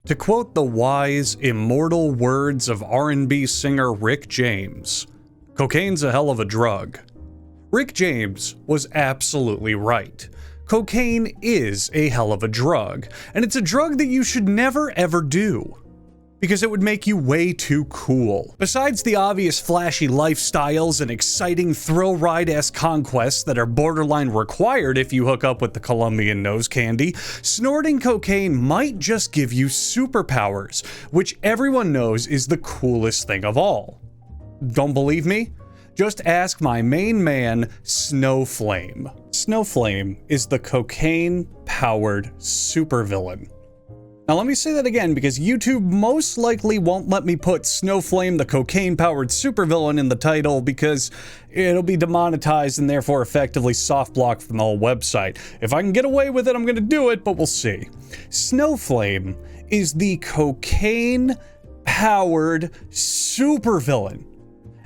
To quote the wise, immortal words of R&B singer Rick James, cocaine's a hell of a drug. Rick James was absolutely right. Cocaine is a hell of a drug, and it's a drug that you should never ever do, because it would make you way too cool. Besides the obvious flashy lifestyles and exciting thrill ride-esque conquests that are borderline required if you hook up with the Colombian nose candy, snorting cocaine might just give you superpowers, which everyone knows is the coolest thing of all. Don't believe me? Just ask my main man, Snowflame. Snowflame is the cocaine-powered supervillain. Now let me say that again, because YouTube most likely won't let me put Snowflame the cocaine-powered supervillain in the title because it'll be demonetized and therefore effectively soft-blocked from the whole website. If I can get away with it, I'm gonna do it, but we'll see. Snowflame is the cocaine-powered supervillain.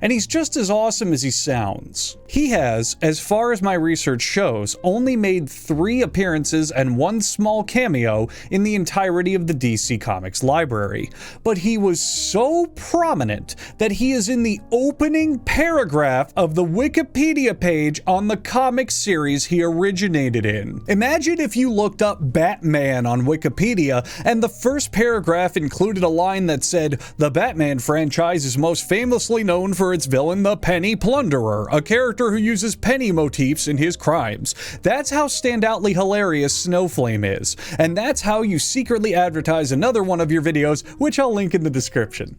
And he's just as awesome as he sounds. He has, as far as my research shows, only made 3 appearances and 1 small cameo in the entirety of the DC Comics library. But he was so prominent that he is in the opening paragraph of the Wikipedia page on the comic series he originated in. Imagine if you looked up Batman on Wikipedia and the first paragraph included a line that said, "The Batman franchise is most famously known for its villain, the Penny Plunderer, a character who uses penny motifs in his crimes." That's how standoutly hilarious Snowflame is, and that's how you secretly advertise another one of your videos, which I'll link in the description.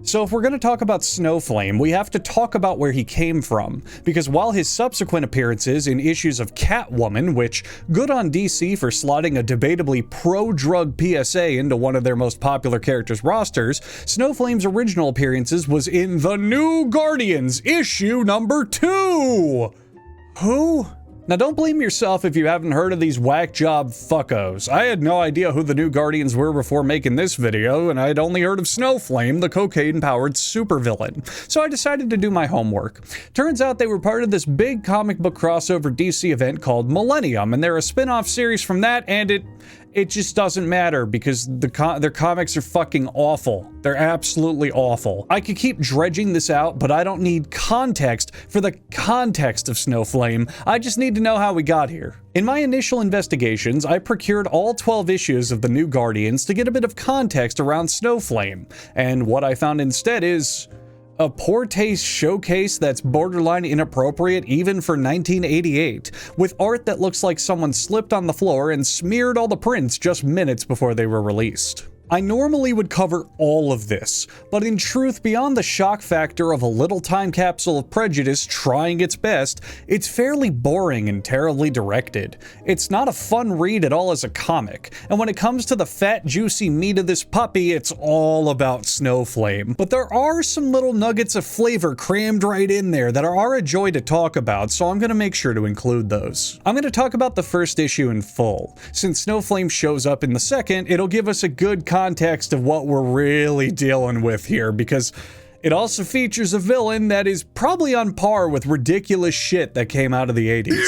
So if we're going to talk about Snowflame, we have to talk about where he came from, because while his subsequent appearances in issues of Catwoman, which good on DC for slotting a debatably pro-drug PSA into one of their most popular characters' rosters, Snowflame's original appearances was in The New Guardians, issue number 2! Who? Now don't blame yourself if you haven't heard of these whack job fuckos. I had no idea who the New Guardians were before making this video, and I had only heard of Snowflame, the cocaine-powered supervillain. So I decided to do my homework. Turns out they were part of this big comic book crossover DC event called Millennium, and they're a spin-off series from that, and it just doesn't matter because their comics are fucking awful. They're absolutely awful. I could keep dredging this out, but I don't need context for the context of Snowflame. I just need to know how we got here. In my initial investigations, I procured all 12 issues of The New Guardians to get a bit of context around Snowflame, and what I found instead is a poor taste showcase that's borderline inappropriate even for 1988, with art that looks like someone slipped on the floor and smeared all the prints just minutes before they were released. I normally would cover all of this, but in truth, beyond the shock factor of a little time capsule of prejudice trying its best, it's fairly boring and terribly directed. It's not a fun read at all as a comic, and when it comes to the fat, juicy meat of this puppy, it's all about Snowflame. But there are some little nuggets of flavor crammed right in there that are a joy to talk about, so I'm gonna make sure to include those. I'm gonna talk about the first issue in full. Since Snowflame shows up in the second, it'll give us a good context of what we're really dealing with here, because it also features a villain that is probably on par with ridiculous shit that came out of the 80s.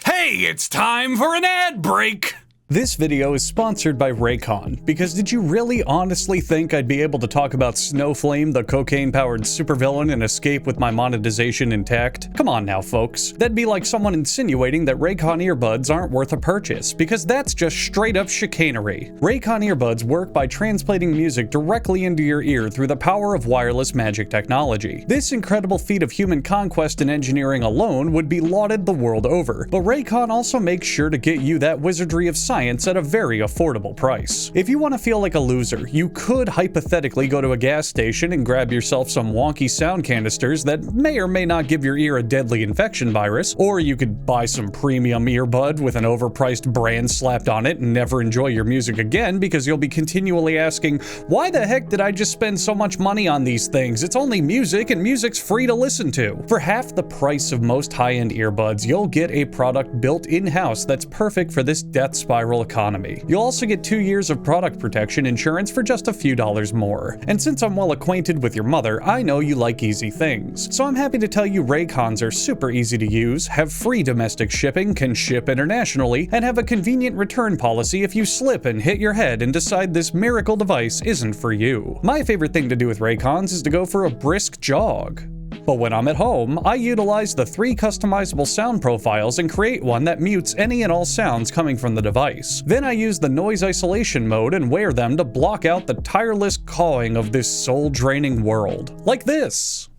Hey, it's time for an ad break! This video is sponsored by Raycon, because did you really honestly think I'd be able to talk about Snowflame, the cocaine-powered supervillain, and escape with my monetization intact? Come on now, folks. That'd be like someone insinuating that Raycon earbuds aren't worth a purchase, because that's just straight-up chicanery. Raycon earbuds work by translating music directly into your ear through the power of wireless magic technology. This incredible feat of human conquest and engineering alone would be lauded the world over, but Raycon also makes sure to get you that wizardry of science at a very affordable price. If you want to feel like a loser, you could hypothetically go to a gas station and grab yourself some wonky sound canisters that may or may not give your ear a deadly infection virus, or you could buy some premium earbud with an overpriced brand slapped on it and never enjoy your music again because you'll be continually asking, why the heck did I just spend so much money on these things? It's only music and music's free to listen to. For half the price of most high-end earbuds, you'll get a product built in-house that's perfect for this death spiral viral economy. You'll also get 2 years of product protection insurance for just a few dollars more. And since I'm well acquainted with your mother, I know you like easy things. So I'm happy to tell you Raycons are super easy to use, have free domestic shipping, can ship internationally, and have a convenient return policy if you slip and hit your head and decide this miracle device isn't for you. My favorite thing to do with Raycons is to go for a brisk jog. But when I'm at home, I utilize the 3 customizable sound profiles and create one that mutes any and all sounds coming from the device. Then I use the noise isolation mode and wear them to block out the tireless cawing of this soul-draining world. Like this!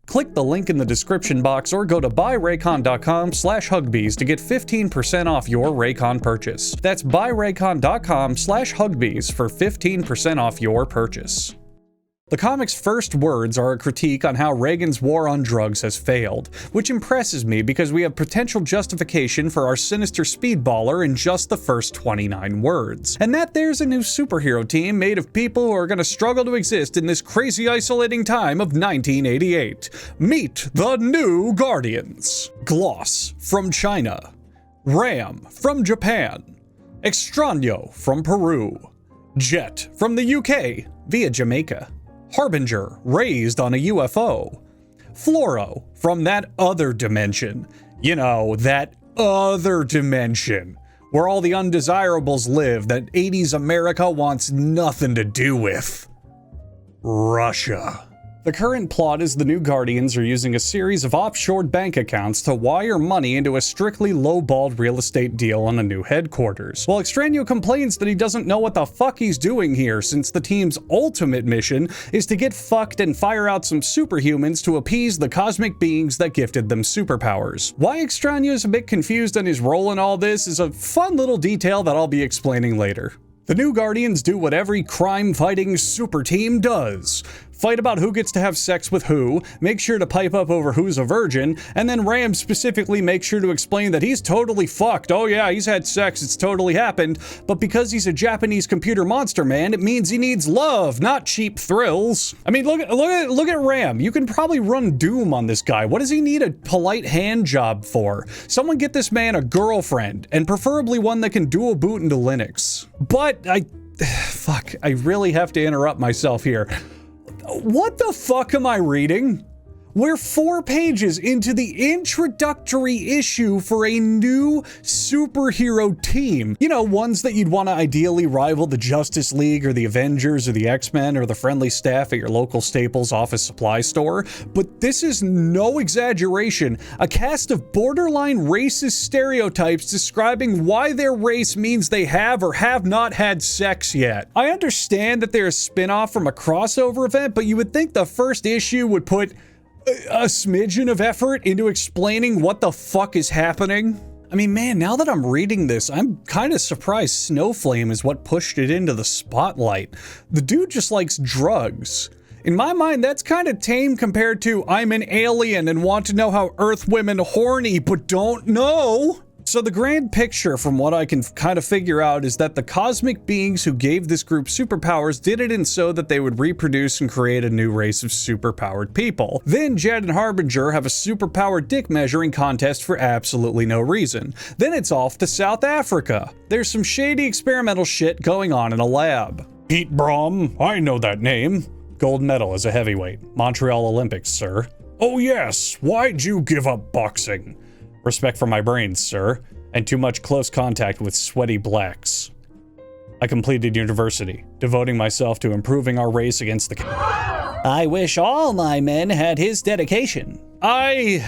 Click the link in the description box or go to buyraycon.com/Huggbees to get 15% off your Raycon purchase. That's buyraycon.com/Huggbees for 15% off your purchase. The comic's first words are a critique on how Reagan's war on drugs has failed, which impresses me because we have potential justification for our sinister speedballer in just the first 29 words. And that there's a new superhero team made of people who are gonna struggle to exist in this crazy isolating time of 1988. Meet the new Guardians. Gloss from China. Ram from Japan. Extraño from Peru. Jet from the UK via Jamaica. Harbinger, raised on a UFO. Fluoro, from that other dimension. You know, that other dimension. Where all the undesirables live that 80s America wants nothing to do with. Russia. The current plot is the new Guardians are using a series of offshore bank accounts to wire money into a strictly low-balled real estate deal on a new headquarters. While Extraño complains that he doesn't know what the fuck he's doing here since the team's ultimate mission is to get fucked and fire out some superhumans to appease the cosmic beings that gifted them superpowers. Why Extraño is a bit confused on his role in all this is a fun little detail that I'll be explaining later. The new Guardians do what every crime-fighting super team does. Fight about who gets to have sex with who, make sure to pipe up over who's a virgin, and then Ram specifically makes sure to explain that he's totally fucked. Oh yeah, he's had sex, it's totally happened, but because he's a Japanese computer monster man, it means he needs love, not cheap thrills. I mean, look at Ram. You can probably run Doom on this guy. What does he need a polite hand job for? Someone get this man a girlfriend, and preferably one that can dual boot into Linux. But fuck, I really have to interrupt myself here. What the fuck am I reading? We're 4 pages into the introductory issue for a new superhero team. You know, ones that you'd want to ideally rival the Justice League or the Avengers or the X-Men or the friendly staff at your local Staples office supply store. But this is no exaggeration. A cast of borderline racist stereotypes describing why their race means they have or have not had sex yet. I understand that they're a spin-off from a crossover event, but you would think the first issue would put a smidgen of effort into explaining what the fuck is happening. I mean, man, now that I'm reading this, I'm kind of surprised Snowflame is what pushed it into the spotlight. The dude just likes drugs. In my mind, that's kind of tame compared to I'm an alien and want to know how Earth women horny but don't know. So the grand picture from what I can kind of figure out is that the cosmic beings who gave this group superpowers did it in so that they would reproduce and create a new race of superpowered people. Then Jet and Harbinger have a superpowered dick measuring contest for absolutely no reason. Then it's off to South Africa. There's some shady experimental shit going on in a lab. Pete Brom, I know that name. Gold medal as a heavyweight. Montreal Olympics, sir. Oh yes, why'd you give up boxing? Respect for my brains, sir, and too much close contact with sweaty blacks. I completed university, devoting myself to improving our race against the... I wish all my men had his dedication. I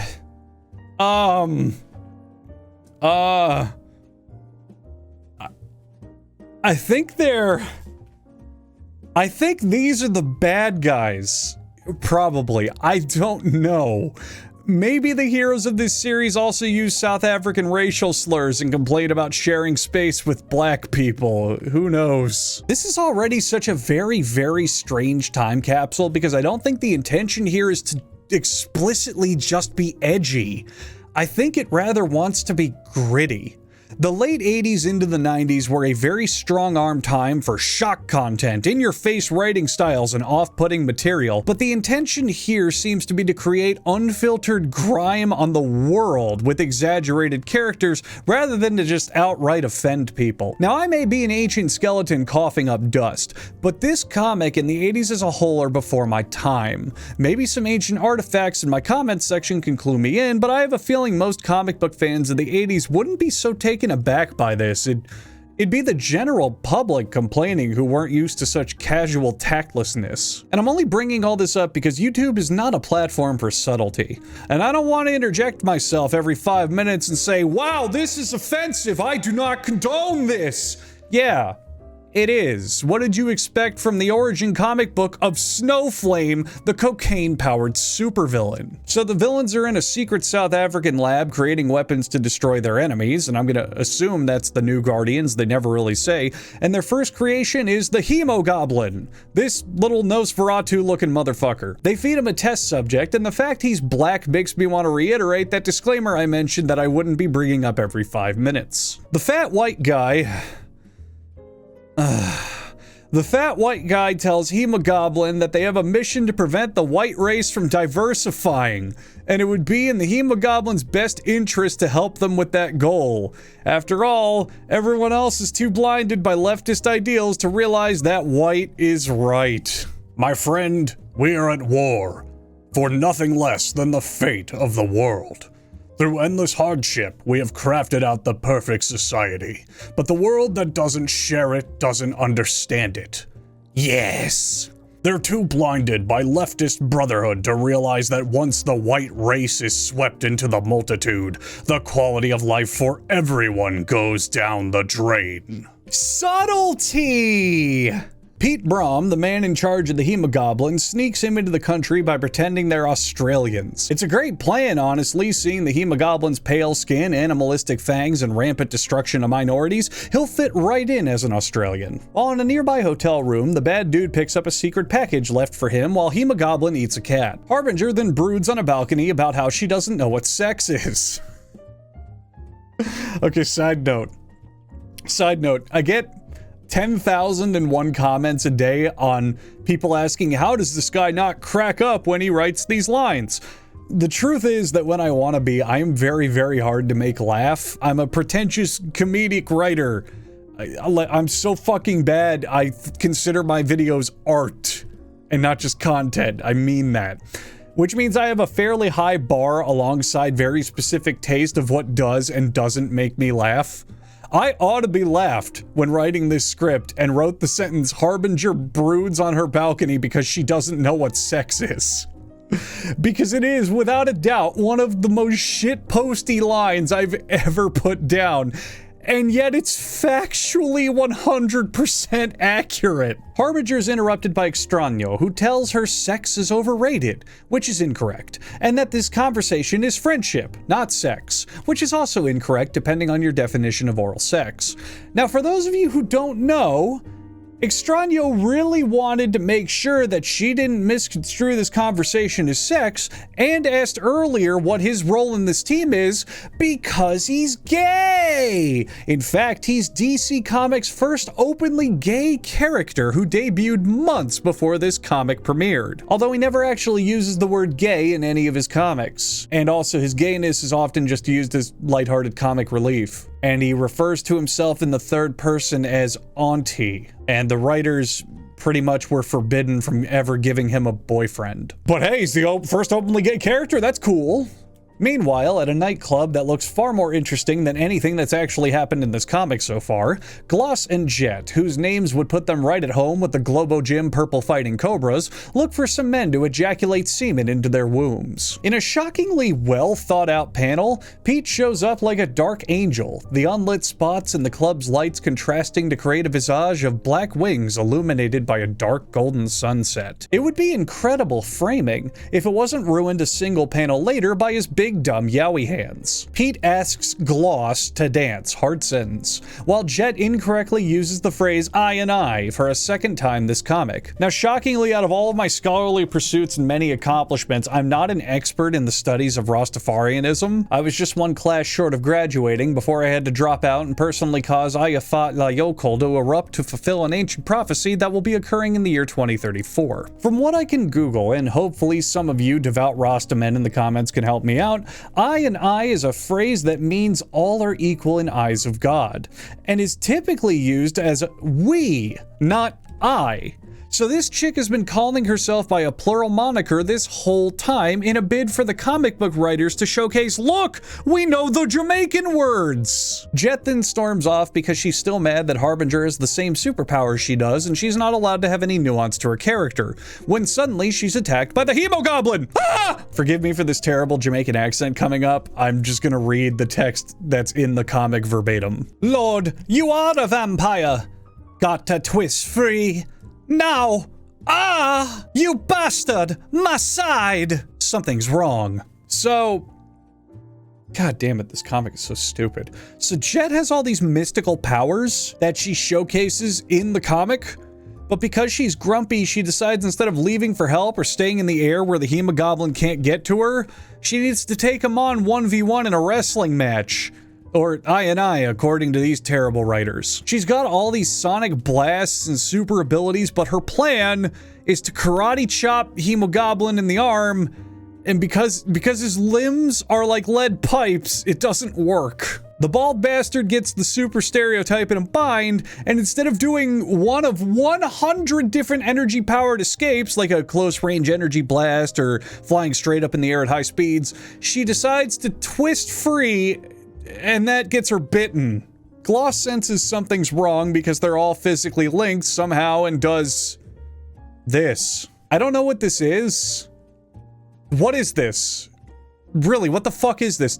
think these are the bad guys. Probably. I don't know. Maybe the heroes of this series also use South African racial slurs and complain about sharing space with black people. Who knows? This is already such a very, very strange time capsule because I don't think the intention here is to explicitly just be edgy. I think it rather wants to be gritty. The late 80s into the 90s were a very strong-arm time for shock content, in-your-face writing styles, and off-putting material, but the intention here seems to be to create unfiltered grime on the world with exaggerated characters rather than to just outright offend people. Now, I may be an ancient skeleton coughing up dust, but this comic and the 80s as a whole are before my time. Maybe some ancient artifacts in my comments section can clue me in, but I have a feeling most comic book fans of the 80s wouldn't be so taken aback by this. It'd be the general public complaining who weren't used to such casual tactlessness. And I'm only bringing all this up because YouTube is not a platform for subtlety. And I don't want to interject myself every 5 minutes and say, wow, this is offensive, I do not condone this. Yeah, it is. What did you expect from the origin comic book of Snowflame, the cocaine-powered supervillain? So the villains are in a secret South African lab creating weapons to destroy their enemies, and I'm gonna assume that's the New Guardians, they never really say, and their first creation is the Hemo-Goblin, this little Nosferatu-looking motherfucker. They feed him a test subject, and the fact he's black makes me want to reiterate that disclaimer I mentioned that I wouldn't be bringing up every 5 minutes. The fat white guy tells Hemo-Goblin that they have a mission to prevent the white race from diversifying, and it would be in the Hemo-Goblin's best interest to help them with that goal. After all, everyone else is too blinded by leftist ideals to realize that white is right. My friend, we are at war for nothing less than the fate of the world. Through endless hardship, we have crafted out the perfect society, but the world that doesn't share it doesn't understand it. Yes! They're too blinded by leftist brotherhood to realize that once the white race is swept into the multitude, the quality of life for everyone goes down the drain. Subtlety! Pete Brom, the man in charge of the Hemo-Goblin, sneaks him into the country by pretending they're Australians. It's a great plan, honestly, seeing the Hemo-Goblin's pale skin, animalistic fangs, and rampant destruction of minorities. He'll fit right in as an Australian. While in a nearby hotel room, the bad dude picks up a secret package left for him while Hemo-Goblin eats a cat. Harbinger then broods on a balcony about how she doesn't know what sex is. Okay, side note, I get 10,001 comments a day on people asking, how does this guy not crack up when he writes these lines? The truth is that when I want to be, I am very, very hard to make laugh. I'm a pretentious comedic writer. I'm so fucking bad, I consider my videos art and not just content. I mean that. Which means I have a fairly high bar alongside very specific taste of what does and doesn't make me laugh. I ought to be laughed when writing this script and wrote the sentence, Harbinger broods on her balcony because she doesn't know what sex is. Because it is, without a doubt, one of the most shitposty lines I've ever put down. And yet it's factually 100% accurate. Harbinger's interrupted by Extraño, who tells her sex is overrated, which is incorrect, and that this conversation is friendship, not sex, which is also incorrect depending on your definition of oral sex. Now, for those of you who don't know, Extraño really wanted to make sure that she didn't misconstrue this conversation as sex, and asked earlier what his role in this team is because he's gay! In fact, he's DC Comics' first openly gay character who debuted months before this comic premiered. Although he never actually uses the word gay in any of his comics. And also his gayness is often just used as lighthearted comic relief. And he refers to himself in the third person as Auntie. And the writers pretty much were forbidden from ever giving him a boyfriend. But hey, he's the first openly gay character, that's cool. Meanwhile, at a nightclub that looks far more interesting than anything that's actually happened in this comic so far, Gloss and Jet, whose names would put them right at home with the Globo Gym Purple Fighting Cobras, look for some men to ejaculate semen into their wombs. In a shockingly well thought out panel, Pete shows up like a dark angel, the unlit spots in the club's lights contrasting to create a visage of black wings illuminated by a dark golden sunset. It would be incredible framing if it wasn't ruined a single panel later by his big big dumb yowie hands. Pete asks Gloss to dance, heart sends, while Jet incorrectly uses the phrase I and I for a second time this comic. Now, shockingly, out of all of my scholarly pursuits and many accomplishments, I'm not an expert in the studies of Rastafarianism. I was just one class short of graduating before I had to drop out and personally cause Ayafat La Yokol to erupt to fulfill an ancient prophecy that will be occurring in the year 2034. From what I can Google, and hopefully some of you devout Rastamen in the comments can help me out, I and I is a phrase that means all are equal in eyes of God, and is typically used as we, not I. So this chick has been calling herself by a plural moniker this whole time in a bid for the comic book writers to showcase, look, we know the Jamaican words. Jet then storms off because she's still mad that Harbinger has the same superpowers she does and she's not allowed to have any nuance to her character, when suddenly she's attacked by the Hemo-Goblin. Ah! Forgive me for this terrible Jamaican accent coming up. I'm just gonna read the text that's in the comic verbatim. Lord, you are a vampire. Got to twist free. Now! Ah! You bastard! My side! Something's wrong. So... God damn it, this comic is so stupid. So Jet has all these mystical powers that she showcases in the comic, but because she's grumpy, she decides instead of leaving for help or staying in the air where the Hemo-Goblin can't get to her, she needs to take him on 1v1 in a wrestling match. Or I and I, according to these terrible writers. She's got all these sonic blasts and super abilities, but her plan is to karate chop Hemo-Goblin in the arm, and because his limbs are like lead pipes, it doesn't work. The bald bastard gets the super stereotype in a bind, and instead of doing one of 100 different energy-powered escapes, like a close-range energy blast or flying straight up in the air at high speeds, she decides to twist free, and that gets her bitten. Gloss senses something's wrong because they're all physically linked somehow and does this. I don't know what this is. What is this? Really, what the fuck is this?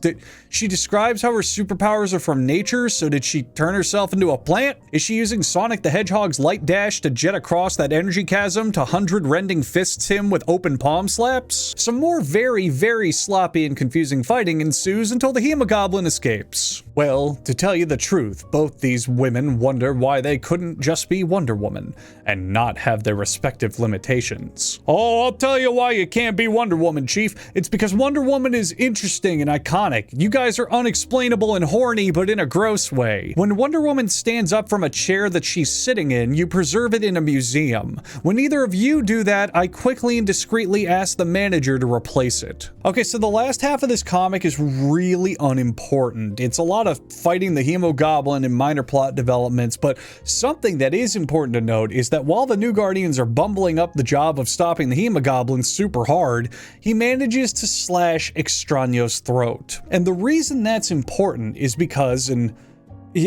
She describes how her superpowers are from nature, so did she turn herself into a plant? Is she using Sonic the Hedgehog's light dash to jet across that energy chasm to 100 rending fists him with open palm slaps? Some more very, very sloppy and confusing fighting ensues until the Hemo-Goblin escapes. Well, to tell you the truth, both these women wonder why they couldn't just be Wonder Woman and not have their respective limitations. Oh, I'll tell you why you can't be Wonder Woman, Chief. It's because Wonder Woman is interesting and iconic. You guys are unexplainable and horny, but in a gross way. When Wonder Woman stands up from a chair that she's sitting in, you preserve it in a museum. When neither of you do that, I quickly and discreetly ask the manager to replace it. Okay, so the last half of this comic is really unimportant. It's a lot of fighting the Hemo-Goblin and minor plot developments, but something that is important to note is that while the New Guardians are bumbling up the job of stopping the Hemo-Goblin super hard, he manages to slash Extraño's throat. And the reason that's important is because, and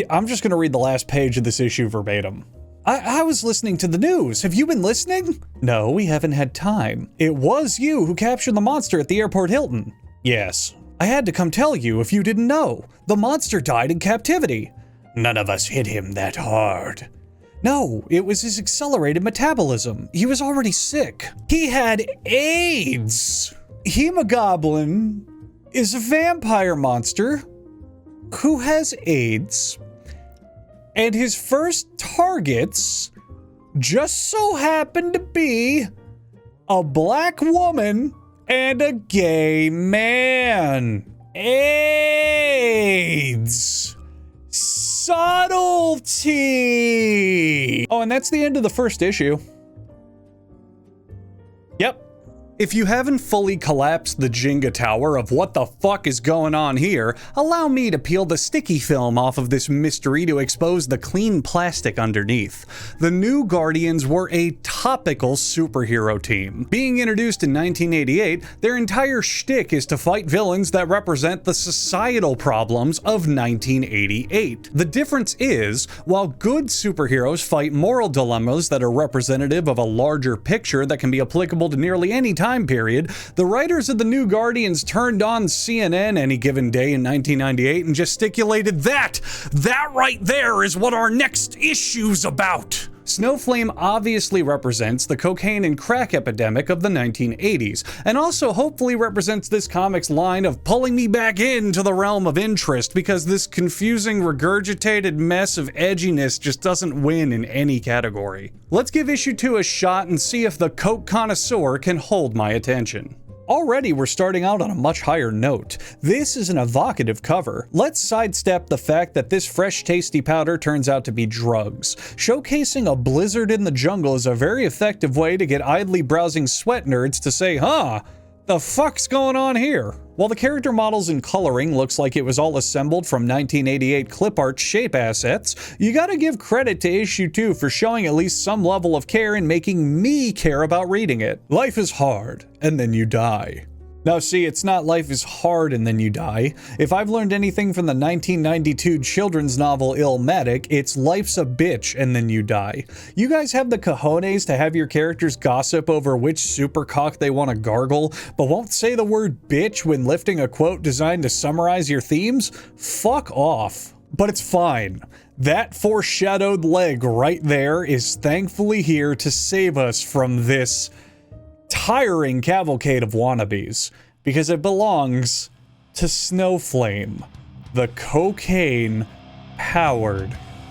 I'm just gonna read the last page of this issue verbatim. I was listening to the news. Have you been listening? No, we haven't had time. It was you who captured the monster at the airport Hilton. Yes. I had to come tell you if you didn't know. The monster died in captivity. None of us hit him that hard. No, it was his accelerated metabolism. He was already sick. He had AIDS. Hemo-Goblin is a vampire monster who has AIDS, and his first targets just so happen to be a black woman and a gay man. AIDS. Subtlety. Oh, and that's the end of the first issue. Yep. If you haven't fully collapsed the Jenga tower of what the fuck is going on here, allow me to peel the sticky film off of this mystery to expose the clean plastic underneath. The New Guardians were a topical superhero team. Being introduced in 1988, their entire shtick is to fight villains that represent the societal problems of 1988. The difference is, while good superheroes fight moral dilemmas that are representative of a larger picture that can be applicable to nearly any time period, the writers of the New Guardians turned on CNN any given day in 1998 and gesticulated that right there is what our next issue's about. Snowflame obviously represents the cocaine and crack epidemic of the 1980s, and also hopefully represents this comic's line of pulling me back into the realm of interest, because this confusing, regurgitated mess of edginess just doesn't win in any category. Let's give issue 2 a shot and see if the coke connoisseur can hold my attention. Already we're starting out on a much higher note. This is an evocative cover. Let's sidestep the fact that this fresh tasty powder turns out to be drugs. Showcasing a blizzard in the jungle is a very effective way to get idly browsing sweat nerds to say, huh, the fuck's going on here? While the character models and coloring looks like it was all assembled from 1988 clip art shape assets, you gotta give credit to issue 2 for showing at least some level of care and making me care about reading it. Life is hard, and then you die. Now see, it's not life is hard and then you die. If I've learned anything from the 1992 children's novel Illmatic, it's life's a bitch and then you die. You guys have the cojones to have your characters gossip over which supercock they want to gargle, but won't say the word bitch when lifting a quote designed to summarize your themes? Fuck off. But it's fine. That foreshadowed leg right there is thankfully here to save us from this tiring cavalcade of wannabes, because it belongs to Snowflame, the cocaine-powered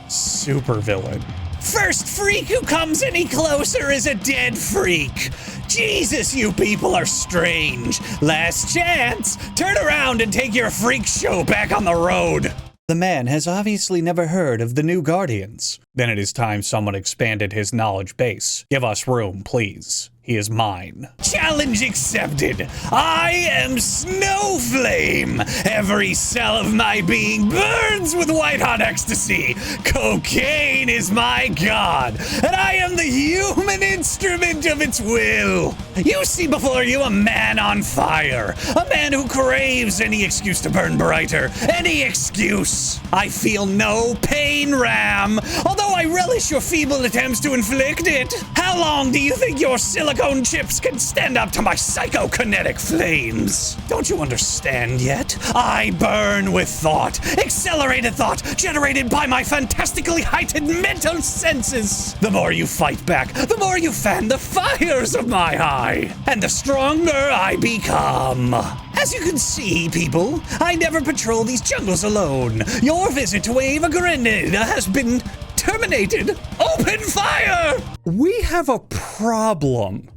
supervillain. First freak who comes any closer is a dead freak. Jesus, you people are strange. Last chance. Turn around and take your freak show back on the road. The man has obviously never heard of the new Guardians. Then it is time someone expanded his knowledge base. Give us room, please. He is mine. Challenge accepted. I am Snowflame. Every cell of my being burns with white-hot ecstasy. Cocaine is my god, and I am the human instrument of its will. You see before you a man on fire, a man who craves any excuse to burn brighter, any excuse. I feel no pain, Ram, although I relish your feeble attempts to inflict it. How long do you think your silicone chips can stand up to my psychokinetic flames? Don't you understand yet? I burn with thought, accelerated thought, generated by my fantastically heightened mental senses. The more you fight back, the more you fan the fires of my eye, and the stronger I become. As you can see, people, I never patrol these jungles alone. Your visit to Ava Grenada has been terminated. Open fire! We have a problem.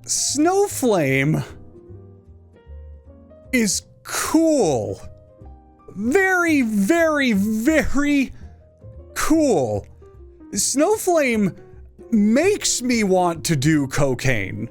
Snowflame is cool. Very, very, very cool. Snowflame makes me want to do cocaine.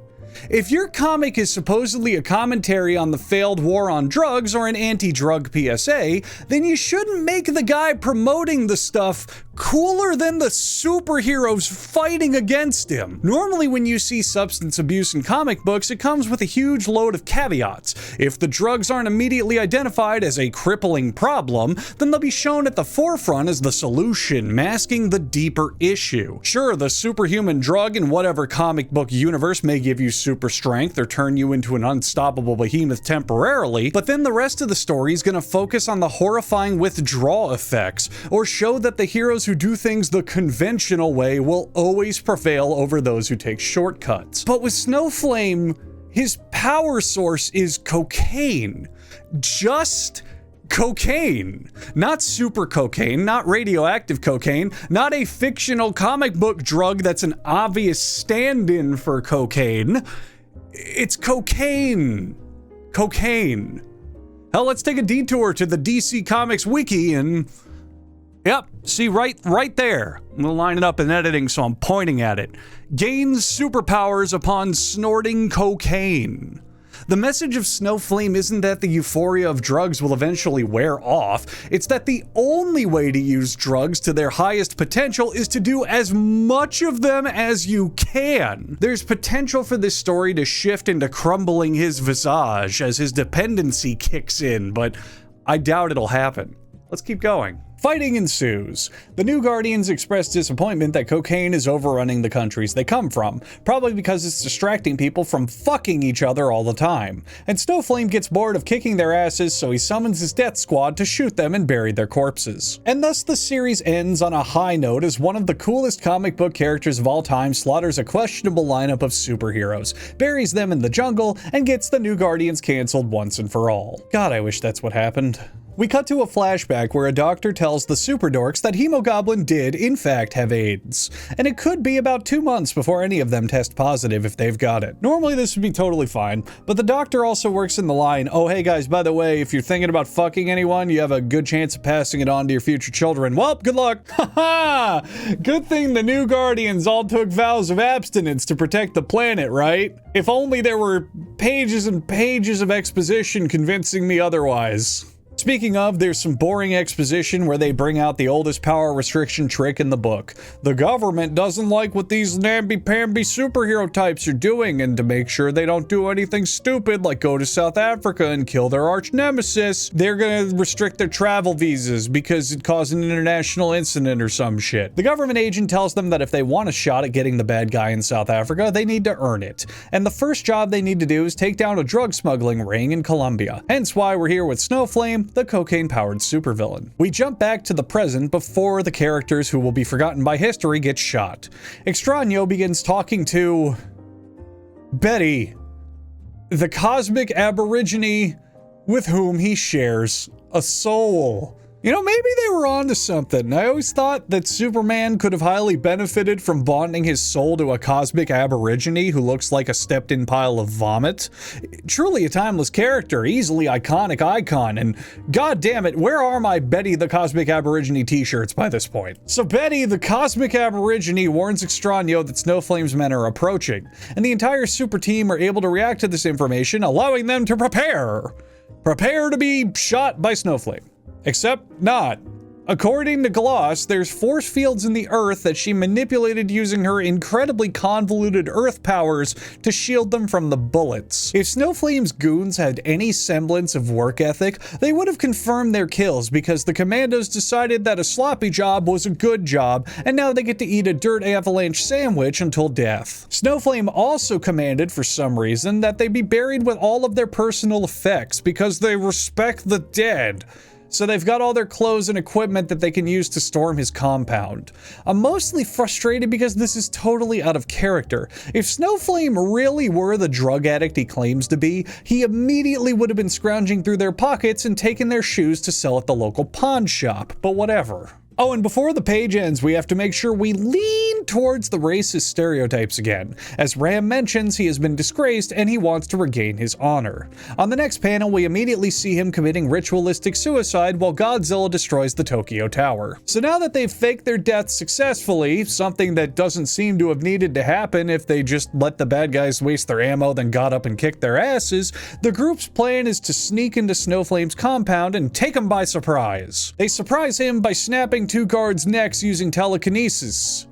If your comic is supposedly a commentary on the failed war on drugs or an anti-drug PSA, then you shouldn't make the guy promoting the stuff cooler than the superheroes fighting against him. Normally when you see substance abuse in comic books, it comes with a huge load of caveats. If the drugs aren't immediately identified as a crippling problem, then they'll be shown at the forefront as the solution, masking the deeper issue. Sure, the superhuman drug in whatever comic book universe may give you super strength or turn you into an unstoppable behemoth temporarily, but then the rest of the story is gonna focus on the horrifying withdrawal effects, or show that the heroes who do things the conventional way will always prevail over those who take shortcuts. But with Snowflame, his power source is cocaine. Just cocaine. Not super cocaine, not radioactive cocaine, not a fictional comic book drug that's an obvious stand-in for cocaine. It's cocaine. Cocaine. Hell, let's take a detour to the DC Comics wiki and... Yep, see right there. I'm gonna line it up in editing so I'm pointing at it. Gains superpowers upon snorting cocaine. The message of Snowflame isn't that the euphoria of drugs will eventually wear off, it's that the only way to use drugs to their highest potential is to do as much of them as you can. There's potential for this story to shift into crumbling his visage as his dependency kicks in, but I doubt it'll happen. Let's keep going. Fighting ensues. The new Guardians express disappointment that cocaine is overrunning the countries they come from, probably because it's distracting people from fucking each other all the time. And Snowflame gets bored of kicking their asses, so he summons his death squad to shoot them and bury their corpses. And thus the series ends on a high note as one of the coolest comic book characters of all time slaughters a questionable lineup of superheroes, buries them in the jungle, and gets the new Guardians canceled once and for all. God, I wish that's what happened. We cut to a flashback where a doctor tells the super dorks that Hemo-Goblin did, in fact, have AIDS. And it could be about 2 months before any of them test positive if they've got it. Normally this would be totally fine, but the doctor also works in the line, "Oh hey guys, by the way, if you're thinking about fucking anyone, you have a good chance of passing it on to your future children. Well, good luck." Haha! Good thing the new Guardians all took vows of abstinence to protect the planet, right? If only there were pages and pages of exposition convincing me otherwise. Speaking of, there's some boring exposition where they bring out the oldest power restriction trick in the book. The government doesn't like what these namby-pamby superhero types are doing, and to make sure they don't do anything stupid like go to South Africa and kill their arch nemesis, they're gonna restrict their travel visas because it caused an international incident or some shit. The government agent tells them that if they want a shot at getting the bad guy in South Africa, they need to earn it. And the first job they need to do is take down a drug smuggling ring in Colombia. Hence why we're here with Snowflame, the cocaine-powered supervillain. We jump back to the present before the characters who will be forgotten by history get shot. Extraño begins talking to Betty, the cosmic aborigine with whom he shares a soul. You know, maybe they were onto something. I always thought that Superman could have highly benefited from bonding his soul to a cosmic aborigine who looks like a stepped-in pile of vomit. Truly a timeless character, easily iconic icon, and god damn it, where are my Betty the Cosmic Aborigine t-shirts by this point? So Betty the Cosmic Aborigine warns Extraño that Snowflame's men are approaching, and the entire super team are able to react to this information, allowing them to prepare. Prepare to be shot by Snowflame. Except not. According to Gloss, there's force fields in the Earth that she manipulated using her incredibly convoluted Earth powers to shield them from the bullets. If Snowflame's goons had any semblance of work ethic, they would have confirmed their kills because the commandos decided that a sloppy job was a good job, and now they get to eat a dirt avalanche sandwich until death. Snowflame also commanded, for some reason, that they be buried with all of their personal effects because they respect the dead. So they've got all their clothes and equipment that they can use to storm his compound. I'm mostly frustrated because this is totally out of character. If Snowflame really were the drug addict he claims to be, he immediately would have been scrounging through their pockets and taken their shoes to sell at the local pawn shop, but whatever. Oh, and before the page ends, we have to make sure we lean towards the racist stereotypes again. As Ram mentions, he has been disgraced and he wants to regain his honor. On the next panel, we immediately see him committing ritualistic suicide while Godzilla destroys the Tokyo Tower. So now that they've faked their deaths successfully, something that doesn't seem to have needed to happen if they just let the bad guys waste their ammo then got up and kicked their asses, the group's plan is to sneak into Snowflame's compound and take him by surprise. They surprise him by snapping two guards' necks using telekinesis.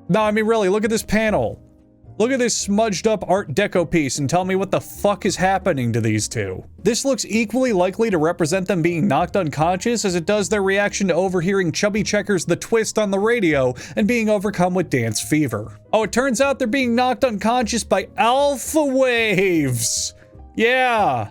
No, I mean really, look at this panel. Look at this smudged up Art Deco piece and tell me what the fuck is happening to these two. This looks equally likely to represent them being knocked unconscious as it does their reaction to overhearing Chubby Checker's The Twist on the radio and being overcome with dance fever. Oh, it turns out they're being knocked unconscious by alpha waves. Yeah.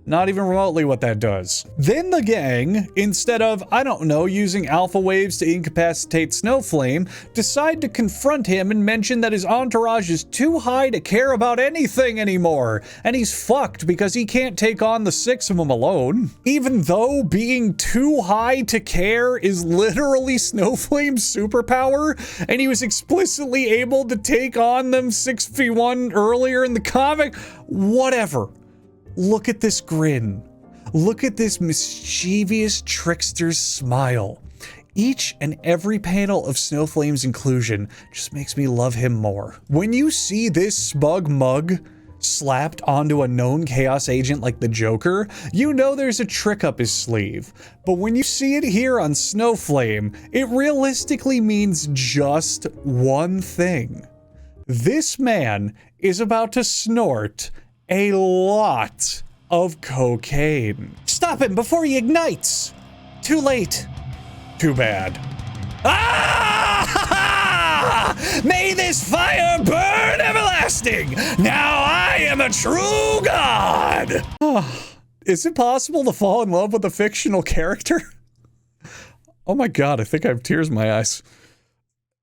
Not even remotely what that does. Then the gang, instead of, I don't know, using alpha waves to incapacitate Snowflame, decide to confront him and mention that his entourage is too high to care about anything anymore, and he's fucked because he can't take on the 6 of them alone. Even though being too high to care is literally Snowflame's superpower, and he was explicitly able to take on them 6v1 earlier in the comic, whatever. Look at this grin. Look at this mischievous trickster's smile. Each and every panel of Snowflame's inclusion just makes me love him more. When you see this smug mug slapped onto a known chaos agent like the Joker, you know there's a trick up his sleeve. But when you see it here on Snowflame, it realistically means just one thing. This man is about to snort a lot of cocaine. Stop him before he ignites! Too late. Too bad. Ah! May this fire burn everlasting! Now I am a true god! Is it possible to fall in love with a fictional character? Oh my god, I think I have tears in my eyes.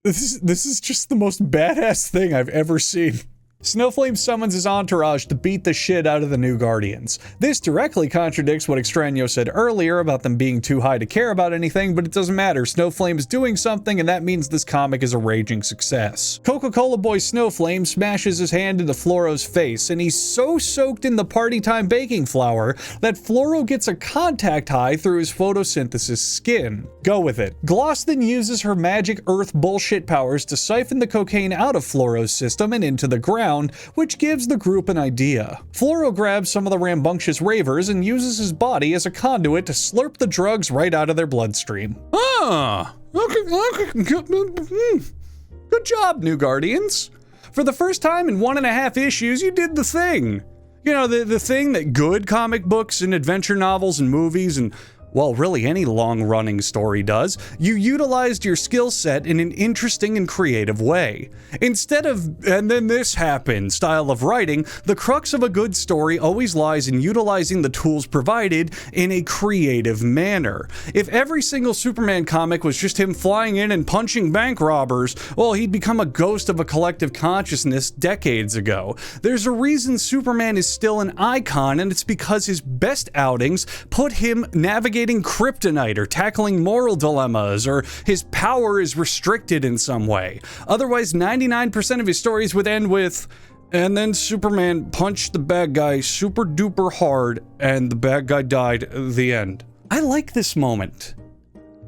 This is just the most badass thing I've ever seen. Snowflame summons his entourage to beat the shit out of the new Guardians. This directly contradicts what Extraño said earlier about them being too high to care about anything, but it doesn't matter. Snowflame is doing something, and that means this comic is a raging success. Coca-Cola boy Snowflame smashes his hand into Floro's face, and he's so soaked in the party time baking flour that Floro gets a contact high through his photosynthesis skin. Go with it. Gloss then uses her magic earth bullshit powers to siphon the cocaine out of Floro's system and into the ground, which gives the group an idea. Floro grabs some of the rambunctious ravers and uses his body as a conduit to slurp the drugs right out of their bloodstream. Ah, okay. Good job, new Guardians. For the first time in 1.5 issues, you did the thing. You know, the thing that good comic books and adventure novels and movies and, well, really any long-running story does. You utilized your skill set in an interesting and creative way. Instead of, and then this happened, style of writing, the crux of a good story always lies in utilizing the tools provided in a creative manner. If every single Superman comic was just him flying in and punching bank robbers, well, he'd become a ghost of a collective consciousness decades ago. There's a reason Superman is still an icon, and it's because his best outings put him navigating kryptonite or tackling moral dilemmas, or his power is restricted in some way. Otherwise, 99% of his stories would end with, and then Superman punched the bad guy super duper hard and the bad guy died. The end. I like this moment.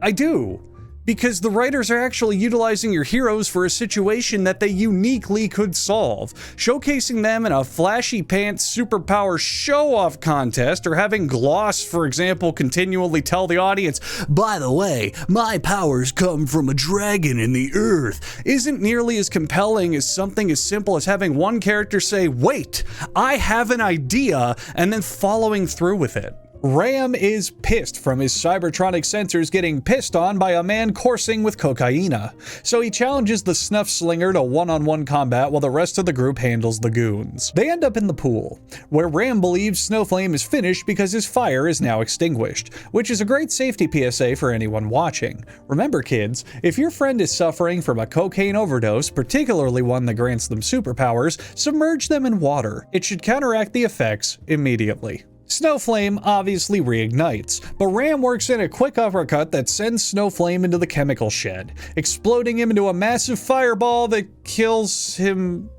I do. Because the writers are actually utilizing your heroes for a situation that they uniquely could solve. Showcasing them in a flashy pants superpower show-off contest, or having Gloss, for example, continually tell the audience, by the way, my powers come from a dragon in the earth, isn't nearly as compelling as something as simple as having one character say, wait, I have an idea, and then following through with it. Ram is pissed from his Cybertronic sensors getting pissed on by a man coursing with cocaina, so he challenges the Snuff Slinger to one-on-one combat while the rest of the group handles the goons. They end up in the pool, where Ram believes Snowflame is finished because his fire is now extinguished, which is a great safety PSA for anyone watching. Remember kids, if your friend is suffering from a cocaine overdose, particularly one that grants them superpowers, submerge them in water. It should counteract the effects immediately. Snowflame obviously reignites, but Ram works in a quick uppercut that sends Snowflame into the chemical shed, exploding him into a massive fireball that kills him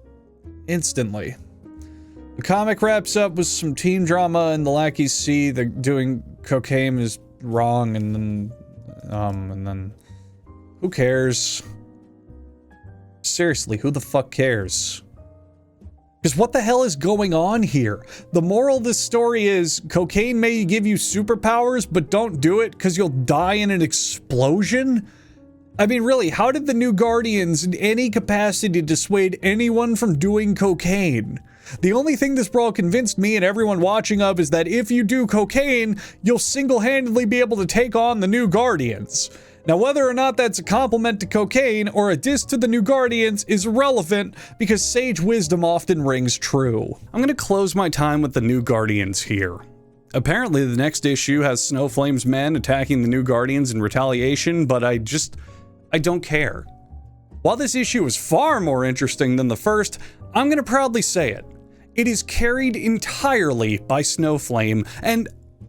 instantly. The comic wraps up with some teen drama, and the lackeys see that doing cocaine is wrong, and then who cares? Seriously, who the fuck cares? Because what the hell is going on here? The moral of this story is cocaine may give you superpowers, but don't do it because you'll die in an explosion? I mean, really, how did the new Guardians in any capacity dissuade anyone from doing cocaine? The only thing this brawl convinced me and everyone watching of is that if you do cocaine, you'll single-handedly be able to take on the new Guardians. Now, whether or not that's a compliment to cocaine or a diss to the new Guardians is irrelevant because sage wisdom often rings true. I'm gonna close my time with the new Guardians here. Apparently, the next issue has Snowflame's men attacking the new Guardians in retaliation, but I don't care. While this issue is far more interesting than the first, I'm gonna proudly say it. It is carried entirely by Snowflame, and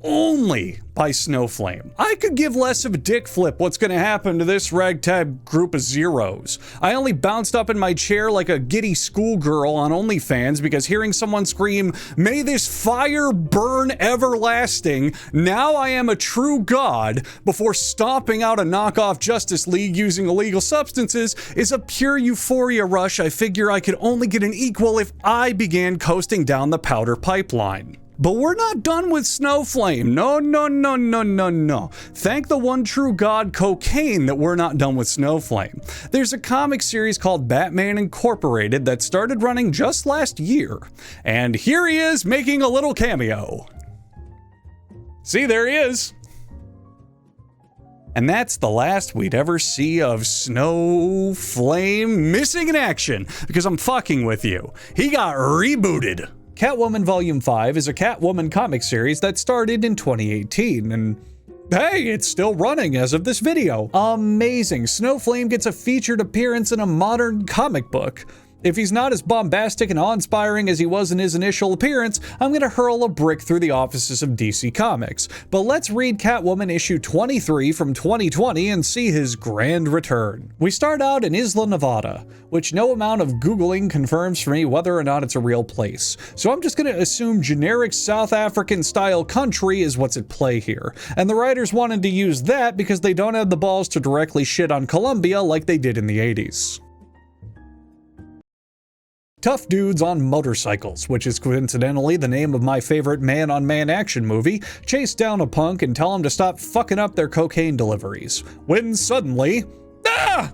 only by Snowflame. I could give less of a dick flip what's gonna happen to this ragtag group of zeros. I only bounced up in my chair like a giddy schoolgirl on OnlyFans because hearing someone scream, "May this fire burn everlasting, now I am a true god," before stomping out a knockoff Justice League using illegal substances is a pure euphoria rush I figure I could only get an equal if I began coasting down the powder pipeline. But we're not done with Snowflame. No. Thank the one true god cocaine that we're not done with Snowflame. There's a comic series called Batman Incorporated that started running just last year. And here he is making a little cameo. See, there he is. And that's the last we'd ever see of Snowflame missing in action, because I'm fucking with you. He got rebooted. Catwoman Volume 5 is a Catwoman comic series that started in 2018, and hey, it's still running as of this video. Amazing. Snowflame gets a featured appearance in a modern comic book. If he's not as bombastic and awe-inspiring as he was in his initial appearance, I'm gonna hurl a brick through the offices of DC Comics. But let's read Catwoman issue 23 from 2020 and see his grand return. We start out in Isla Nevada, which no amount of Googling confirms for me whether or not it's a real place. So I'm just gonna assume generic South African style country is what's at play here. And the writers wanted to use that because they don't have the balls to directly shit on Colombia like they did in the 80s. Tough dudes on motorcycles, which is coincidentally the name of my favorite man-on-man action movie, chase down a punk and tell him to stop fucking up their cocaine deliveries. When suddenly, that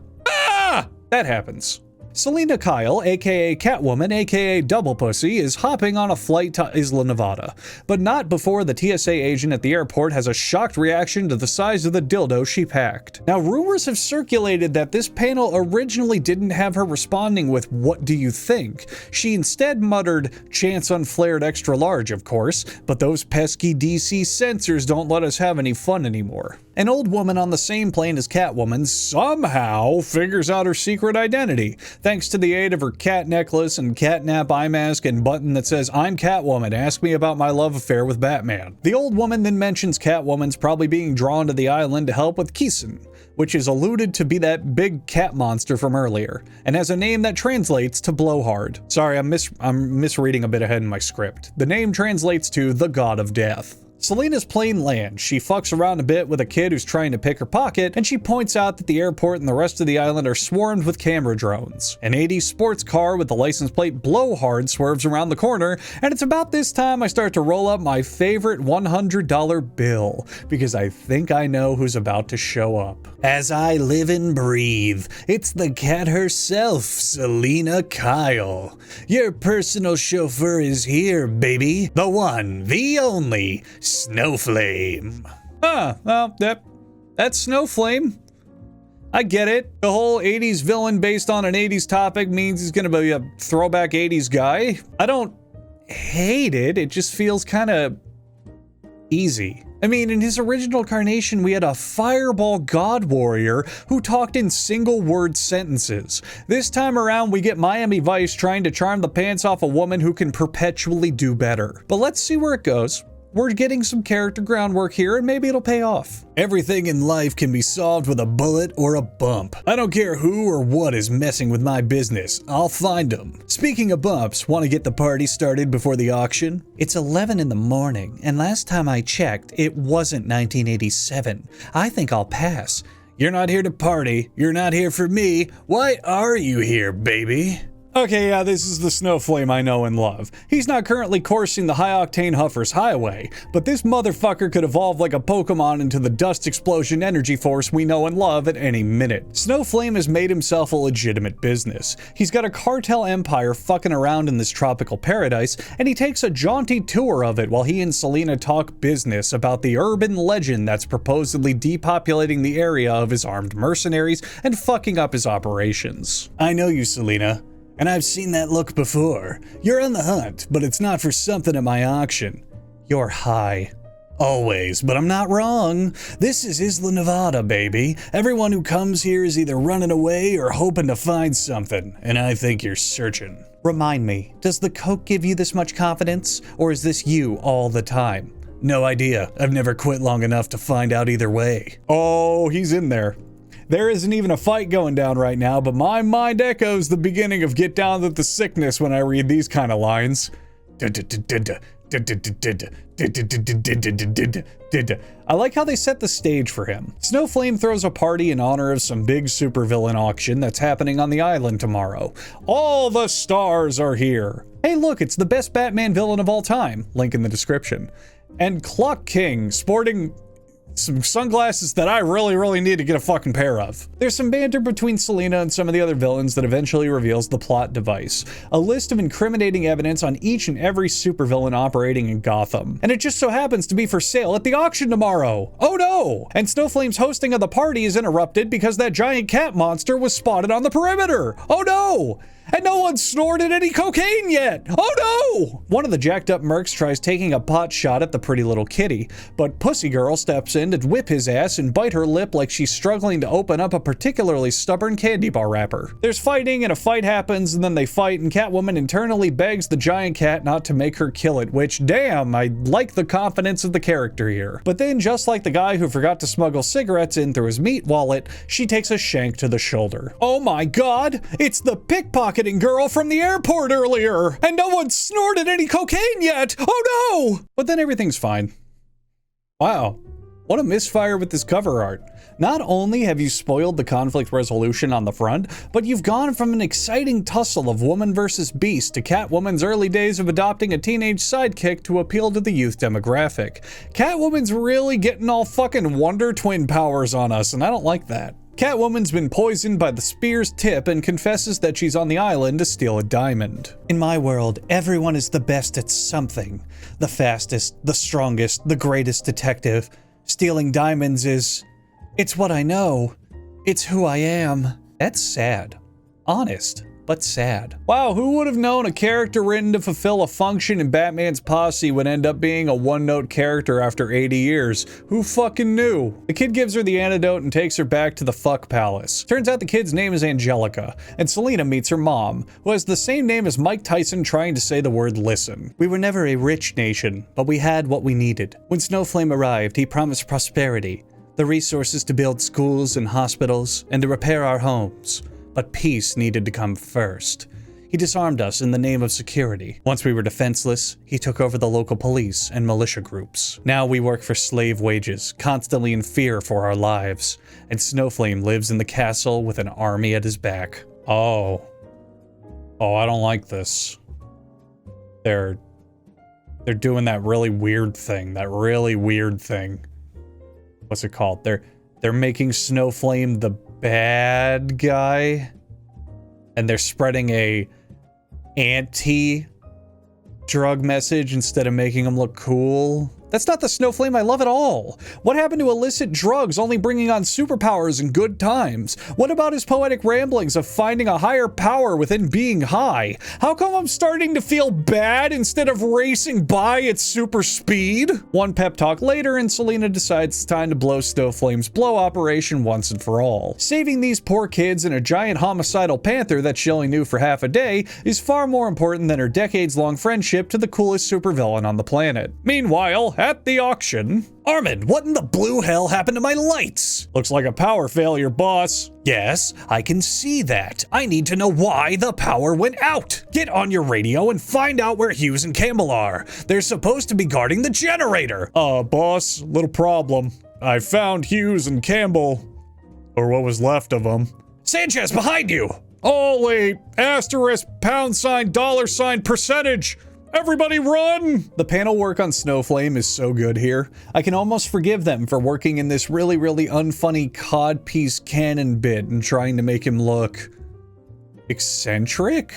happens. Selena Kyle, aka Catwoman, aka Double Pussy, is hopping on a flight to Isla Nevada, but not before the TSA agent at the airport has a shocked reaction to the size of the dildo she packed. Now, rumors have circulated that this panel originally didn't have her responding with "What do you think?" She instead muttered, "Chance unflared extra large, of course, but those pesky DC censors don't let us have any fun anymore." An old woman on the same plane as Catwoman somehow figures out her secret identity, thanks to the aid of her cat necklace and catnap eye mask and button that says, "I'm Catwoman, ask me about my love affair with Batman." The old woman then mentions Catwoman's probably being drawn to the island to help with Kison, which is alluded to be that big cat monster from earlier, and has a name that translates to Blowhard. Sorry, I'm misreading a bit ahead in my script. The name translates to the God of Death. Selena's plane lands. She fucks around a bit with a kid who's trying to pick her pocket, and she points out that the airport and the rest of the island are swarmed with camera drones. An 80s sports car with the license plate Blowhard swerves around the corner, and it's about this time I start to roll up my favorite $100 bill, because I think I know who's about to show up. As I live and breathe, it's the cat herself, Selena Kyle. Your personal chauffeur is here, baby. The one, the only, Snowflame. Well, that's Snowflame. I get it. The whole 80s villain based on an 80s topic means he's gonna be a throwback 80s guy. I don't hate it, it just feels kinda easy. I mean, in his original incarnation, we had a fireball god warrior who talked in single-word sentences. This time around, we get Miami Vice trying to charm the pants off a woman who can perpetually do better. But let's see where it goes. We're getting some character groundwork here, and maybe it'll pay off. Everything in life can be solved with a bullet or a bump. I don't care who or what is messing with my business, I'll find them. Speaking of bumps, want to get the party started before the auction? It's 11 in the morning, and last time I checked, it wasn't 1987. I think I'll pass. You're not here to party, you're not here for me. Why are you here, baby? Okay, yeah, this is the Snowflame I know and love. He's not currently coursing the high-octane Huffer's highway, but this motherfucker could evolve like a Pokemon into the dust explosion energy force we know and love at any minute. Snowflame has made himself a legitimate business. He's got a cartel empire fucking around in this tropical paradise, and he takes a jaunty tour of it while he and Selena talk business about the urban legend that's supposedly depopulating the area of his armed mercenaries and fucking up his operations. I know you, Selena. And I've seen that look before. You're on the hunt, but it's not for something at my auction. You're high. Always, but I'm not wrong. This is Isla Nevada, baby. Everyone who comes here is either running away or hoping to find something, and I think you're searching. Remind me, does the coke give you this much confidence, or is this you all the time? No idea. I've never quit long enough to find out either way. Oh, he's in there. There isn't even a fight going down right now, but my mind echoes the beginning of Get Down with the Sickness when I read these kind of lines. I like how they set the stage for him. Snowflame throws a party in honor of some big supervillain auction that's happening on the island tomorrow. All the stars are here. Hey look, it's the best Batman villain of all time. Link in the description. And Clock King, sporting Some sunglasses that I really need to get a fucking pair of. There's some banter between Selina and some of the other villains that eventually reveals the plot device. A list of incriminating evidence on each and every supervillain operating in Gotham. And it just so happens to be for sale at the auction tomorrow. Oh no! And Snowflame's hosting of the party is interrupted because that giant cat monster was spotted on the perimeter. Oh no! And no one snorted any cocaine yet! Oh no! One of the jacked up mercs tries taking a pot shot at the pretty little kitty, but Pussy Girl steps in to whip his ass and bite her lip like she's struggling to open up a particularly stubborn candy bar wrapper. There's fighting and a fight happens and then they fight and Catwoman internally begs the giant cat not to make her kill it, which damn, I like the confidence of the character here. But then just like the guy who forgot to smuggle cigarettes in through his meat wallet, she takes a shank to the shoulder. Oh my god, it's the pickpocketing girl from the airport earlier, and no one snorted any cocaine yet! Oh no! But then everything's fine. Wow, what a misfire with this cover art. Not only have you spoiled the conflict resolution on the front, but you've gone from an exciting tussle of woman versus beast to Catwoman's early days of adopting a teenage sidekick to appeal to the youth demographic. Catwoman's really getting all fucking Wonder Twin powers on us, and I don't like that. Catwoman's been poisoned by the spear's tip and confesses that she's on the island to steal a diamond. In my world, everyone is the best at something. The fastest, the strongest, the greatest detective. Stealing diamonds it's what I know. It's who I am. That's sad. Honest, but sad. Wow, who would have known a character written to fulfill a function in Batman's posse would end up being a one-note character after 80 years? Who fucking knew? The kid gives her the antidote and takes her back to the fuck palace. Turns out the kid's name is Angelica, and Selina meets her mom, who has the same name as Mike Tyson trying to say the word listen. We were never a rich nation, but we had what we needed. When Snowflame arrived, he promised prosperity, the resources to build schools and hospitals, and to repair our homes. But peace needed to come first. He disarmed us in the name of security. Once we were defenseless, he took over the local police and militia groups. Now we work for slave wages, constantly in fear for our lives. And Snowflame lives in the castle with an army at his back. Oh, I don't like this. They're doing that really weird thing. What's it called? They're making Snowflame the bad guy, and they're spreading a anti-drug message instead of making him look cool. That's not the Snowflame I love at all. What happened to illicit drugs only bringing on superpowers and good times? What about his poetic ramblings of finding a higher power within being high? How come I'm starting to feel bad instead of racing by at super speed? One pep talk later and Selina decides it's time to blow Snowflame's blow operation once and for all. Saving these poor kids and a giant homicidal panther that she only knew for half a day is far more important than her decades-long friendship to the coolest supervillain on the planet. Meanwhile, at the auction, Armin, what in the blue hell happened to my lights? Looks like a power failure, boss. Yes, I can see that. I need to know why the power went out. Get on your radio and find out where Hughes and Campbell are. They're supposed to be guarding the generator. Boss, little problem. I found Hughes and Campbell, or what was left of them. Sanchez, behind you. Ollie, asterisk, $, percentage. Everybody run! The panel work on Snowflame is so good here. I can almost forgive them for working in this really unfunny codpiece canon bit and trying to make him look eccentric?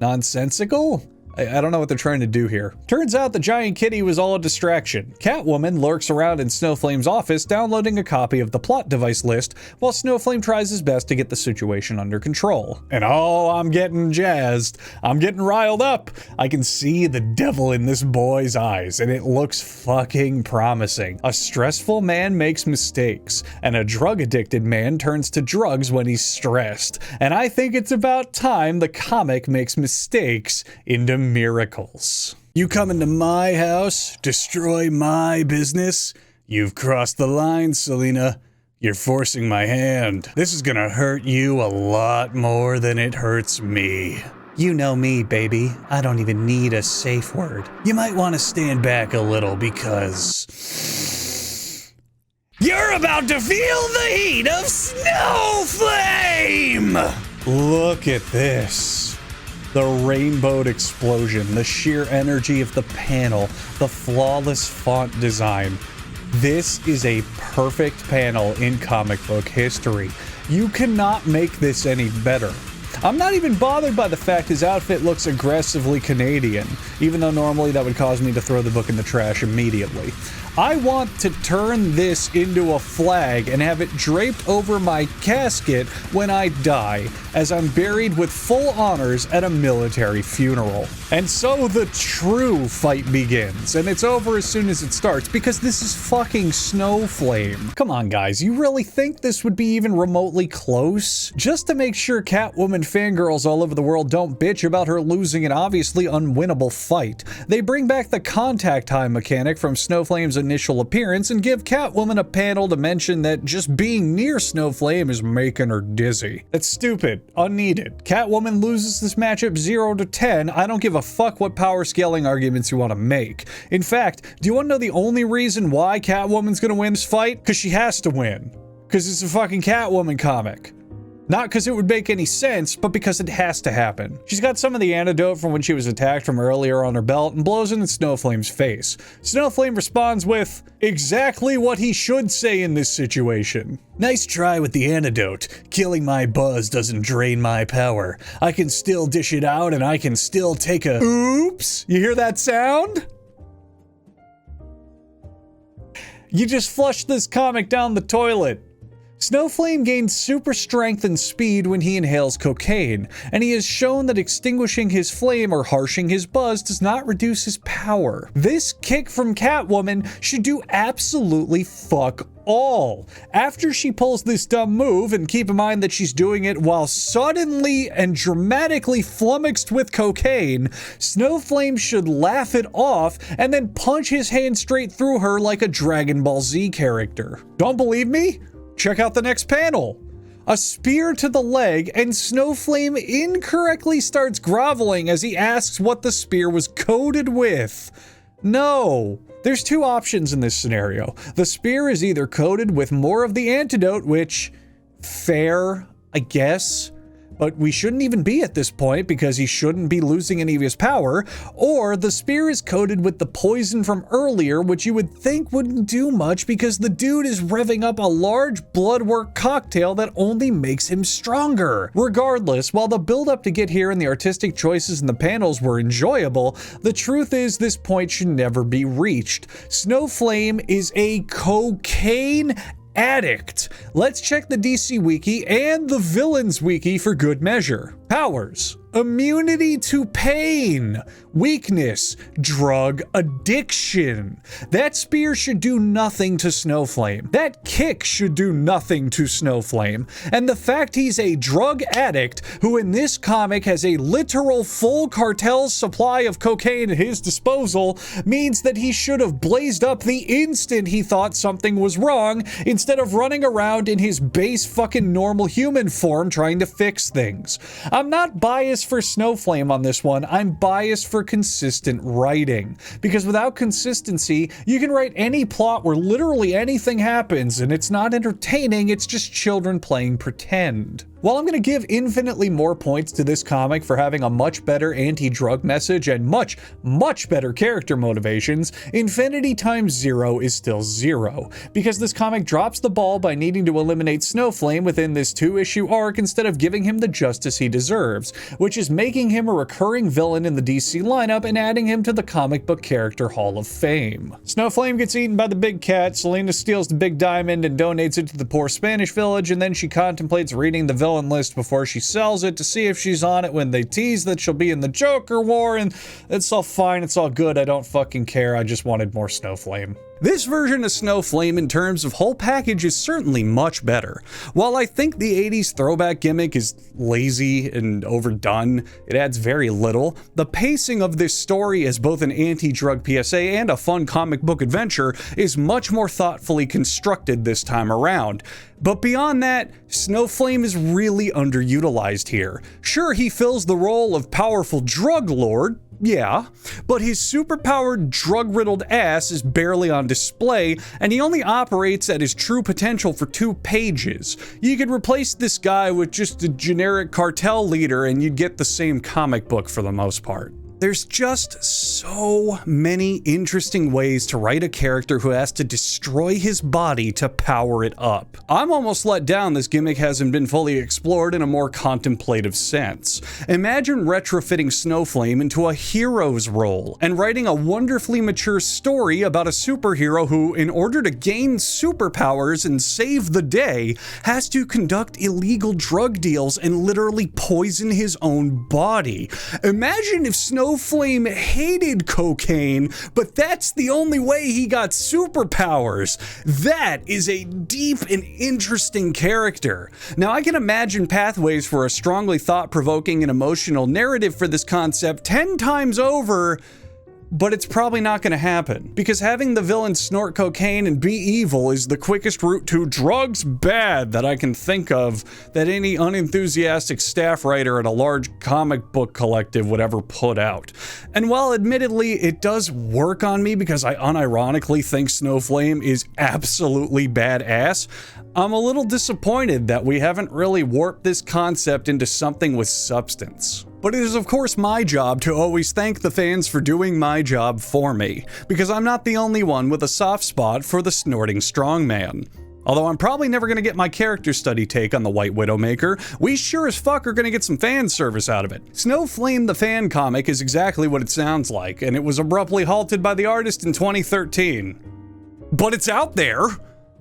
Nonsensical? I don't know what they're trying to do here. Turns out the giant kitty was all a distraction. Catwoman lurks around in Snowflame's office downloading a copy of the plot device list while Snowflame tries his best to get the situation under control. And oh, I'm getting jazzed. I'm getting riled up. I can see the devil in this boy's eyes and it looks fucking promising. A stressful man makes mistakes and a drug-addicted man turns to drugs when he's stressed. And I think it's about time the comic makes mistakes into miracles. You come into my house, destroy my business? You've crossed the line, Selina. You're forcing my hand. This is gonna hurt you a lot more than it hurts me. You know me, baby. I don't even need a safe word. You might want to stand back a little because you're about to feel the heat of Snowflame! Look at this. The rainbowed explosion, the sheer energy of the panel, the flawless font design. This is a perfect panel in comic book history. You cannot make this any better. I'm not even bothered by the fact his outfit looks aggressively Canadian, even though normally that would cause me to throw the book in the trash immediately. I want to turn this into a flag and have it draped over my casket when I die, as I'm buried with full honors at a military funeral. And so the true fight begins, and it's over as soon as it starts, because this is fucking Snowflame. Come on, guys, you really think this would be even remotely close? Just to make sure Catwoman fangirls all over the world don't bitch about her losing an obviously unwinnable fight, they bring back the contact time mechanic from Snowflame's initial appearance and give Catwoman a panel to mention that just being near Snowflame is making her dizzy. That's stupid. Unneeded. Catwoman loses this matchup 0 to 10. I don't give a fuck what power scaling arguments you want to make. In fact, do you want to know the only reason why Catwoman's gonna win this fight? Because she has to win. Because it's a fucking Catwoman comic. Not because it would make any sense, but because it has to happen. She's got some of the antidote from when she was attacked from earlier on her belt and blows it in Snowflame's face. Snowflame responds with exactly what he should say in this situation. Nice try with the antidote. Killing my buzz doesn't drain my power. I can still dish it out and I can still take a oops. You hear that sound? You just flushed this comic down the toilet. Snowflame gains super strength and speed when he inhales cocaine, and he has shown that extinguishing his flame or harshing his buzz does not reduce his power. This kick from Catwoman should do absolutely fuck all. After she pulls this dumb move, and keep in mind that she's doing it while suddenly and dramatically flummoxed with cocaine, Snowflame should laugh it off and then punch his hand straight through her like a Dragon Ball Z character. Don't believe me? Check out the next panel. A spear to the leg, and Snowflame incorrectly starts groveling as he asks what the spear was coated with. No. There's two options in this scenario. The spear is either coated with more of the antidote, which, fair, I guess, but we shouldn't even be at this point because he shouldn't be losing any of his power, or the spear is coated with the poison from earlier, which you would think wouldn't do much because the dude is revving up a large bloodwork cocktail that only makes him stronger. Regardless, while the build-up to get here and the artistic choices in the panels were enjoyable, the truth is this point should never be reached. Snowflame is a cocaine addict. Let's check the DC Wiki and the Villains Wiki for good measure. Powers: immunity to pain, weakness, drug addiction. That spear should do nothing to Snowflame. That kick should do nothing to Snowflame. And the fact he's a drug addict who in this comic has a literal full cartel supply of cocaine at his disposal means that he should have blazed up the instant he thought something was wrong instead of running around in his base fucking normal human form trying to fix things. I'm not biased for Snowflame on this one, I'm biased for consistent writing. Because without consistency, you can write any plot where literally anything happens and it's not entertaining, it's just children playing pretend. While I'm going to give infinitely more points to this comic for having a much better anti-drug message and much better character motivations, infinity times 0 is still 0, because this comic drops the ball by needing to eliminate Snowflame within this 2-issue arc instead of giving him the justice he deserves, which is making him a recurring villain in the DC lineup and adding him to the comic book character Hall of Fame. Snowflame gets eaten by the big cat, Selena steals the big diamond and donates it to the poor Spanish village, and then she contemplates reading the villain list before she sells it to see if she's on it when they tease that she'll be in the Joker War, and it's all fine, it's all good, I don't fucking care, I just wanted more Snowflame. This version of Snowflame in terms of whole package is certainly much better. While I think the 80s throwback gimmick is lazy and overdone, it adds very little, the pacing of this story as both an anti-drug PSA and a fun comic book adventure is much more thoughtfully constructed this time around. But beyond that, Snowflame is really underutilized here. Sure, he fills the role of powerful drug lord, yeah, but his superpowered, drug-riddled ass is barely on display, and he only operates at his true potential for 2 pages. You could replace this guy with just a generic cartel leader and you'd get the same comic book for the most part. There's just so many interesting ways to write a character who has to destroy his body to power it up. I'm almost let down this gimmick hasn't been fully explored in a more contemplative sense. Imagine retrofitting Snowflame into a hero's role and writing a wonderfully mature story about a superhero who, in order to gain superpowers and save the day, has to conduct illegal drug deals and literally poison his own body. Imagine if Snowflame hated cocaine, but that's the only way he got superpowers. That is a deep and interesting character. Now, I can imagine pathways for a strongly thought-provoking and emotional narrative for this concept 10 times over, but it's probably not going to happen, because having the villain snort cocaine and be evil is the quickest route to drugs bad that I can think of that any unenthusiastic staff writer at a large comic book collective would ever put out. And while admittedly it does work on me because I unironically think Snowflame is absolutely badass, I'm a little disappointed that we haven't really warped this concept into something with substance. But it is of course my job to always thank the fans for doing my job for me, because I'm not the only one with a soft spot for the snorting strongman. Although I'm probably never going to get my character study take on the White Widowmaker, we sure as fuck are going to get some fan service out of it. Snowflame the fan comic is exactly what it sounds like, and it was abruptly halted by the artist in 2013. But it's out there!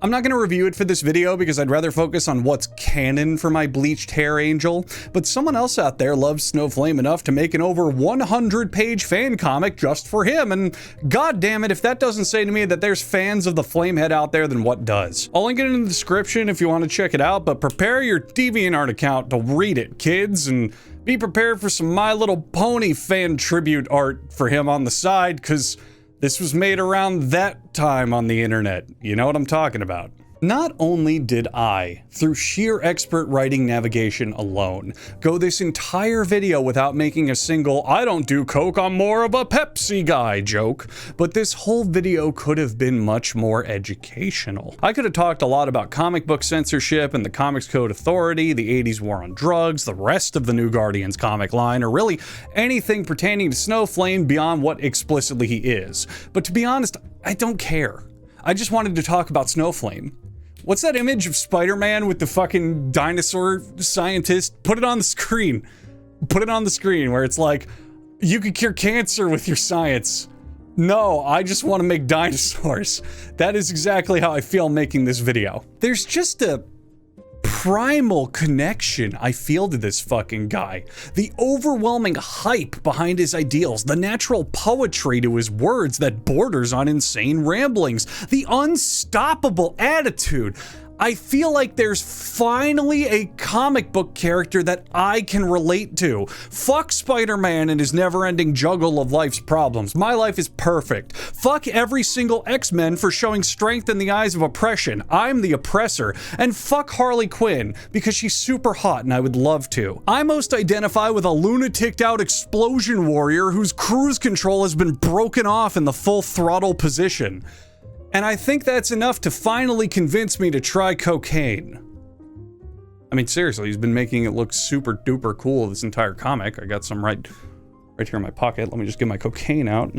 I'm not going to review it for this video because I'd rather focus on what's canon for my bleached hair angel, but someone else out there loves Snowflame enough to make an over 100-page fan comic just for him, and god damn it, if that doesn't say to me that there's fans of the Flamehead out there, then what does? I'll link it in the description if you want to check it out, but prepare your DeviantArt account to read it, kids, and be prepared for some My Little Pony fan tribute art for him on the side, because this was made around that time on the internet. You know what I'm talking about. Not only did I, through sheer expert writing navigation alone, go this entire video without making a single "I don't do coke, I'm more of a Pepsi guy" joke, but this whole video could have been much more educational. I could have talked a lot about comic book censorship and the Comics Code Authority, the 80s war on drugs, the rest of the New Guardians comic line, or really anything pertaining to Snowflame beyond what explicitly he is. But to be honest, I don't care. I just wanted to talk about Snowflame. What's that image of Spider-Man with the fucking dinosaur scientist? Put it on the screen. Put it on the screen where it's like, you could cure cancer with your science. No, I just want to make dinosaurs. That is exactly how I feel making this video. There's just a primal connection I feel to this fucking guy. The overwhelming hype behind his ideals, the natural poetry to his words that borders on insane ramblings, the unstoppable attitude. I feel like there's finally a comic book character that I can relate to. Fuck Spider-Man and his never-ending juggle of life's problems. My life is perfect. Fuck every single X-Men for showing strength in the eyes of oppression. I'm the oppressor. And fuck Harley Quinn, because she's super hot and I would love to. I most identify with a lunaticed out explosion warrior whose cruise control has been broken off in the full throttle position. And I think that's enough to finally convince me to try cocaine. I mean, seriously, he's been making it look super duper cool this entire comic. I got some right here in my pocket. Let me just get my cocaine out.